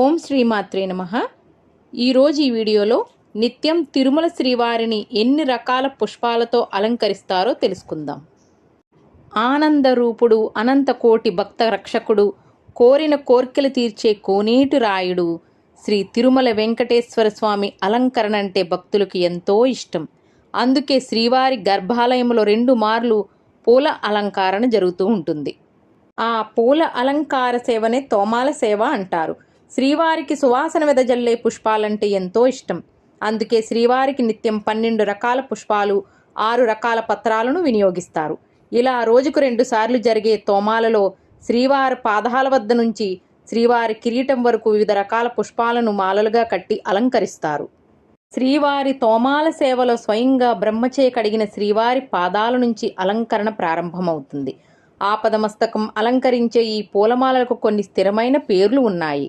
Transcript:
ఓం శ్రీమాత్రే నమః. ఈరోజు ఈ వీడియోలో నిత్యం తిరుమల శ్రీవారిని ఎన్ని రకాల పుష్పాలతో అలంకరిస్తారో తెలుసుకుందాం. ఆనందరూపుడు, అనంత కోటి భక్త రక్షకుడు, కోరిన కోర్కెలు తీర్చే కోనేటి రాయుడు శ్రీ తిరుమల వెంకటేశ్వర స్వామి అలంకరణ అంటే భక్తులకు ఎంతో ఇష్టం. అందుకే శ్రీవారి గర్భాలయంలో 2 మార్లు పూల అలంకరణ జరుగుతూ ఉంటుంది. ఆ పూల అలంకార సేవనే తోమాల సేవ అంటారు. శ్రీవారికి సువాసన వెదజల్లే పుష్పాలంటే ఎంతో ఇష్టం. అందుకే శ్రీవారికి నిత్యం 12 రకాల పుష్పాలు, 6 రకాల పత్రాలను వినియోగిస్తారు. ఇలా రోజుకు 2 సార్లు జరిగే తోమాలలో శ్రీవారి పాదాల వద్ద నుంచి శ్రీవారి కిరీటం వరకు వివిధ రకాల పుష్పాలను మాలలుగా కట్టి అలంకరిస్తారు. శ్రీవారి తోమాల సేవలో స్వయంగా బ్రహ్మచే కడిగిన శ్రీవారి పాదాల నుంచి అలంకరణ ప్రారంభమవుతుంది. ఆపదమస్తకం అలంకరించే ఈ పూలమాలలకు కొన్ని స్థిరమైన పేర్లు ఉన్నాయి.